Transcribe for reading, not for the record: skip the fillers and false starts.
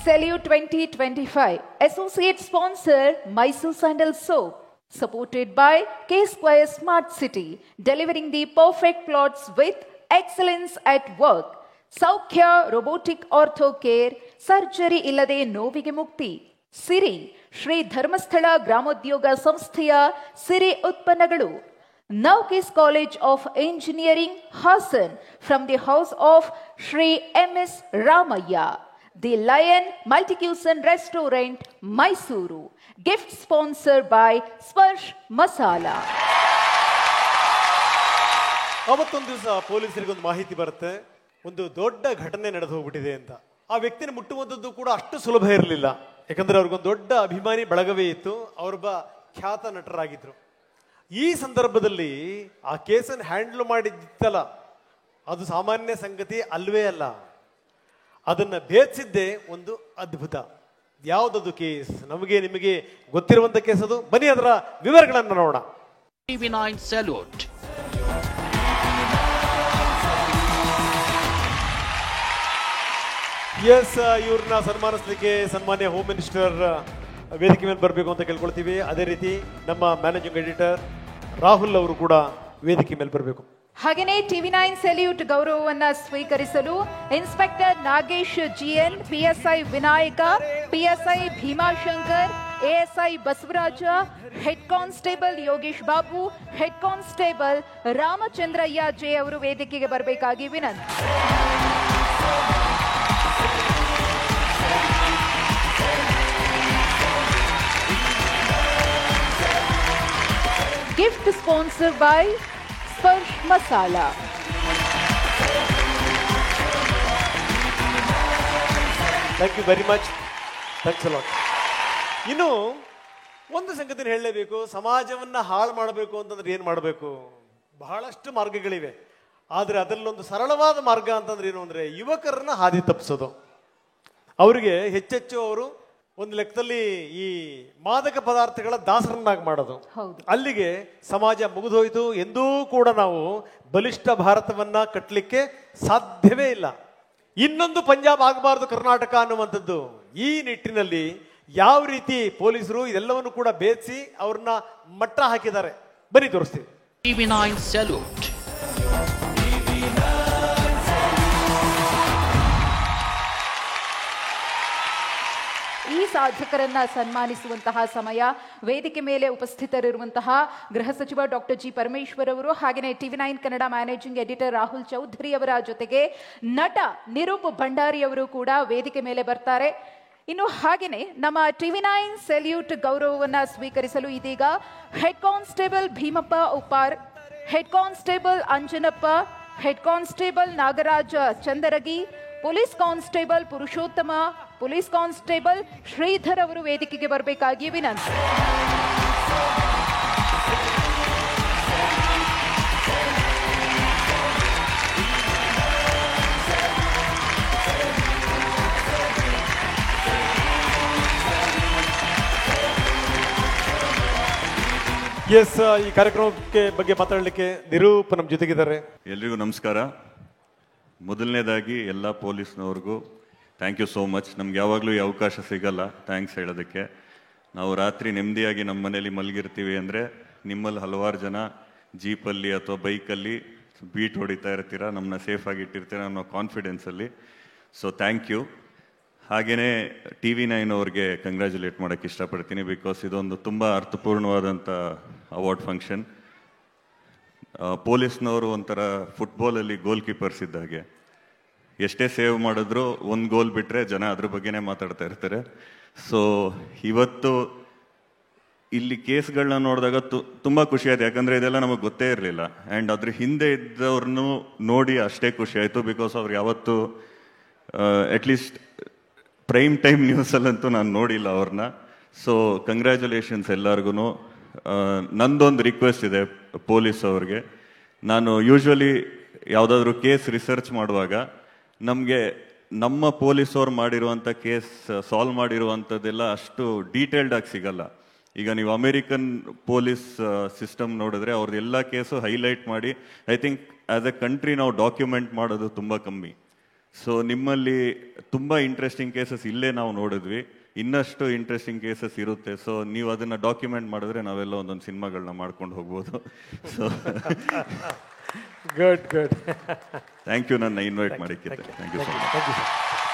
Salute 2025. Associate sponsor Mysore Sandal Soap. Supported by K Square Smart City. Delivering the perfect plots with excellence at work. Saukhya Robotic Ortho Care. Surgery illade novige mukti. Siri Shri Dharmasthala Gramodyoga Samsthaya Siri Utpanagalu. Naukes College of Engineering, Hassan, from the house of Shri M.S. Ramaya. The Lion Multi-Cuisine Restaurant, Mysuru. Gift sponsored by Sparsh Masala. ಅವತ್ತೊಂದು ದಿವಸ ಪೊಲೀಸರಿಗೆ ಒಂದು ಮಾಹಿತಿ ಬರುತ್ತೆ, ಒಂದು ದೊಡ್ಡ ಘಟನೆ ನಡೆದು ಹೋಗ್ಬಿಟ್ಟಿದೆ ಅಂತ. ಆ ವ್ಯಕ್ತಿನ ಮುಟ್ಟುವಂಥದ್ದು ಕೂಡ ಅಷ್ಟು ಸುಲಭ ಇರಲಿಲ್ಲ. ಯಾಕಂದ್ರೆ ಅವ್ರಿಗೊಂದು ದೊಡ್ಡ ಅಭಿಮಾನಿ ಬಳಗವೇ ಇತ್ತು. ಅವರೊಬ್ಬ ಖ್ಯಾತ ನಟರಾಗಿದ್ರು. ಈ ಸಂದರ್ಭದಲ್ಲಿ ಆ ಕೇಸನ್ನು ಹ್ಯಾಂಡಲ್ ಮಾಡಿದ್ದಲ್ಲ, ಅದು ಸಾಮಾನ್ಯ ಸಂಗತಿ ಅಲ್ವೇ ಅಲ್ಲ. ಅದನ್ನ ಭೇದಿಸಿದ್ದೇ ಒಂದು ಅದ್ಭುತ. ಯಾವುದದು ಕೇಸ್? ನಮಗೆ ನಿಮಗೆ ಗೊತ್ತಿರುವಂತ ಕೇಸ್ ಅದು. ಬನ್ನಿ ಅದರ ವಿವರಗಳನ್ನು ನೋಡೋಣ. TV9 Salute. ಎಸ್, ಇವ್ರನ್ನ ಸನ್ಮಾನಿಸಲಿಕ್ಕೆ ಸನ್ಮಾನ್ಯ ಹೋಮ್ ಮಿನಿಸ್ಟರ್ ವೇದಿಕೆ ಮೇಲೆ ಬರಬೇಕು ಅಂತ ಕೇಳ್ಕೊಳ್ತೀವಿ. ಅದೇ ರೀತಿ ನಮ್ಮ ಮ್ಯಾನೇಜಿಂಗ್ ಎಡಿಟರ್ ರಾಹುಲ್ ಅವರು ಕೂಡ ವೇದಿಕೆ ಮೇಲೆ ಬರಬೇಕು. ಹಾಗೆಯೇ TV9 ಸೆಲ್ಯೂಟ್ ಗೌರವವನ್ನ ಸ್ವೀಕರಿಸಲು inspector Nagesh GN, PSI Vinayaka, PSI Bhimashankar, ASI Basavaraja, head constable Yogesh Babu, head constable Ramachandraiah J ಅವರು ವೇದಿಕೆಗೆ ಬರಬೇಕಾಗಿ ವಿನಂತಿ. Gift sponsored by Sparsh Masala. Thank you very much. Thanks a lot. ಇನ್ನು ಒಂದು ಸಂಗತಿನ ಹೇಳಲೇಬೇಕು. ಸಮಾಜವನ್ನ ಹಾಳು ಮಾಡಬೇಕು ಅಂತಂದ್ರೆ ಏನು ಮಾಡಬೇಕು? ಬಹಳಷ್ಟು ಮಾರ್ಗಗಳಿವೆ. ಆದರೆ ಅದರಲ್ಲೊಂದು ಸರಳವಾದ ಮಾರ್ಗ ಅಂತಂದ್ರೆ ಏನು ಅಂದ್ರೆ ಯುವಕರನ್ನ ಹಾದಿ ತಪ್ಪಿಸೋದು. ಅವರಿಗೆ ಹೆಚ್ಚೆಚ್ಚು ಅವರು ಒಂದು ಲೆಕ್ಕದಲ್ಲಿ ಈ ಮಾದಕ ಪದಾರ್ಥಗಳ ದಾಸರನ್ನಾಗಿ ಮಾಡೋದು. ಅಲ್ಲಿಗೆ ಸಮಾಜ ಮುಗಿದೋಯ್ತು. ಎಂದೂ ಕೂಡ ನಾವು ಬಲಿಷ್ಠ ಭಾರತವನ್ನ ಕಟ್ಟಲಿಕ್ಕೆ ಸಾಧ್ಯವೇ ಇಲ್ಲ. ಇನ್ನೊಂದು ಪಂಜಾಬ್ ಆಗಬಾರದು ಕರ್ನಾಟಕ ಅನ್ನುವಂಥದ್ದು. ಈ ನಿಟ್ಟಿನಲ್ಲಿ ಯಾವ ರೀತಿ ಪೊಲೀಸರು ಇದೆಲ್ಲವನ್ನು ಕೂಡ ಭೇದಿಸಿ ಅವ್ರನ್ನ ಮಟ್ಟ ಹಾಕಿದ್ದಾರೆ, ಬನ್ನಿ ತೋರಿಸ್ತೀವಿ. TV9 Salute. ಈ ಸಾಧಕರನ್ನ ಸನ್ಮಾನಿಸುವಂತಹ ಸಮಯ. ವೇದಿಕೆ ಮೇಲೆ ಉಪಸ್ಥಿತರಿರುವಂತಹ ಗೃಹ ಸಚಿವ ಡಾಕ್ಟರ್ ಜಿ ಪರಮೇಶ್ವರ್ ಅವರು, ಹಾಗೆಯೇ TV9 Kannada managing editor Rahul Chaudhary ಅವರ ಜೊತೆಗೆ ನಟ ನಿರೂಪ್ ಭಂಡಾರಿ ಅವರು ಕೂಡ ವೇದಿಕೆ ಮೇಲೆ ಬರ್ತಾರೆ. ಇನ್ನು ಹಾಗೆಯೇ ನಮ್ಮ TV9 ಸೆಲ್ಯೂಟ್ ಗೌರವವನ್ನ ಸ್ವೀಕರಿಸಲು ಇದೀಗ head constable Bheemappa Uppar, head constable Anjanappa, head constable Nagaraja Chandaragi, police constable Purushottama, police constable Shridhar ಅವರು ವೇದಿಕೆಗೆ ಬರಬೇಕಾಗಿ ವಿನಂತಿ. ಎಸ್, ಈ ಕಾರ್ಯಕ್ರಮಕ್ಕೆ ಬಗ್ಗೆ ಮಾತಾಡಲಿಕ್ಕೆ ನಿರೂಪ್ ನಮ್ಮ ಜೊತೆಗಿದ್ದಾರೆ. ಎಲ್ರಿಗೂ ನಮಸ್ಕಾರ. ಮೊದಲನೇದಾಗಿ ಎಲ್ಲ ಪೊಲೀಸ್ನವ್ರಿಗೂ ಥ್ಯಾಂಕ್ ಯು ಸೋ ಮಚ್. ನಮ್ಗೆ ಯಾವಾಗಲೂ ಈ ಅವಕಾಶ ಸಿಗಲ್ಲ ಥ್ಯಾಂಕ್ಸ್ ಹೇಳೋದಕ್ಕೆ. ನಾವು ರಾತ್ರಿ ನೆಮ್ಮದಿಯಾಗಿ ನಮ್ಮ ಮನೇಲಿ ಮಲಗಿರ್ತೀವಿ ಅಂದರೆ ನಿಮ್ಮಲ್ಲಿ ಹಲವಾರು ಜನ ಜೀಪಲ್ಲಿ ಅಥವಾ ಬೈಕಲ್ಲಿ ಬೀಟ್ ಹೊಡಿತಾ ಇರ್ತೀರ, ನಮ್ಮನ್ನ ಸೇಫಾಗಿ ಇಟ್ಟಿರ್ತೀರ ಅನ್ನೋ ಕಾನ್ಫಿಡೆನ್ಸಲ್ಲಿ. So thank you. ಹಾಗೆಯೇ TV9 ಅವ್ರಿಗೆ ಕಂಗ್ರ್ಯಾಚುಲೇಟ್ ಮಾಡೋಕ್ಕೆ ಇಷ್ಟಪಡ್ತೀನಿ. ಬಿಕಾಸ್ ಇದೊಂದು ತುಂಬ ಅರ್ಥಪೂರ್ಣವಾದಂಥ ಅವಾರ್ಡ್ ಫಂಕ್ಷನ್. ಪೊಲೀಸ್ನವರು ಒಂಥರ ಫುಟ್ಬಾಲಲ್ಲಿ ಗೋಲ್ ಕೀಪರ್ಸ್ ಇದ್ದಾಗೆ, ಎಷ್ಟೇ ಸೇವ್ ಮಾಡಿದ್ರು ಒಂದು ಗೋಲ್ ಬಿಟ್ಟರೆ ಜನ ಅದ್ರ ಬಗ್ಗೆನೇ ಮಾತಾಡ್ತಾ ಇರ್ತಾರೆ. ಸೊ ಇವತ್ತು ಇಲ್ಲಿ ಕೇಸ್ಗಳನ್ನ ನೋಡಿದಾಗ ತುಂಬ ಖುಷಿ ಆಯ್ತು. ಯಾಕಂದರೆ ಇದೆಲ್ಲ ನಮಗೆ ಗೊತ್ತೇ ಇರಲಿಲ್ಲ. ಆ್ಯಂಡ್ ಅದ್ರ ಹಿಂದೆ ಇದ್ದವ್ರನ್ನೂ ನೋಡಿ ಅಷ್ಟೇ ಖುಷಿ ಆಯಿತು. ಬಿಕಾಸ್ ಅವ್ರು ಯಾವತ್ತು ಅಟ್ಲೀಸ್ಟ್ ಪ್ರೈಮ್ ಟೈಮ್ ನ್ಯೂಸಲ್ಲಂತೂ ನಾನು ನೋಡಿಲ್ಲ ಅವ್ರನ್ನ. ಸೊ ಕಂಗ್ರ್ಯಾಚುಲೇಷನ್ಸ್ ಎಲ್ಲರಿಗೂ. ನಂದೊಂದು ರಿಕ್ವೆಸ್ಟ್ ಇದೆ ಪೊಲೀಸ್ ಅವ್ರಿಗೆ. ನಾನು ಯೂಶ್ವಲಿ ಯಾವುದಾದ್ರೂ ಕೇಸ್ ರಿಸರ್ಚ್ ಮಾಡುವಾಗ ನಮಗೆ ನಮ್ಮ ಪೊಲೀಸವ್ರು ಮಾಡಿರುವಂಥ ಕೇಸ್ ಸಾಲ್ವ್ ಮಾಡಿರುವಂಥದ್ದೆಲ್ಲ ಅಷ್ಟು ಡೀಟೇಲ್ಡ್ ಆಗಿ ಸಿಗಲ್ಲ. ಈಗ ನೀವು ಅಮೇರಿಕನ್ ಪೊಲೀಸ್ ಸಿಸ್ಟಮ್ ನೋಡಿದ್ರೆ ಅವ್ರದ್ದು ಎಲ್ಲ ಕೇಸು ಹೈಲೈಟ್ ಮಾಡಿ, I think as A country ನಾವು ಡಾಕ್ಯುಮೆಂಟ್ ಮಾಡೋದು ತುಂಬ ಕಮ್ಮಿ. ಸೊ ನಿಮ್ಮಲ್ಲಿ ತುಂಬ ಇಂಟ್ರೆಸ್ಟಿಂಗ್ ಕೇಸಸ್ ಇಲ್ಲೇ ನಾವು ನೋಡಿದ್ವಿ, ಇನ್ನಷ್ಟು ಇಂಟ್ರೆಸ್ಟಿಂಗ್ ಕೇಸಸ್ ಇರುತ್ತೆ. ಸೊ ನೀವು ಅದನ್ನ ಡಾಕ್ಯುಮೆಂಟ್ ಮಾಡಿದ್ರೆ ನಾವೆಲ್ಲ ಒಂದೊಂದು ಸಿನಿಮಾಗಳನ್ನ ಮಾಡ್ಕೊಂಡು ಹೋಗ್ಬೋದು. So good good. Thank you ನನ್ನ ಇನ್ವೈಟ್ ಮಾಡಿಕ್ಕೆ. Thank you so much. Thank you sir.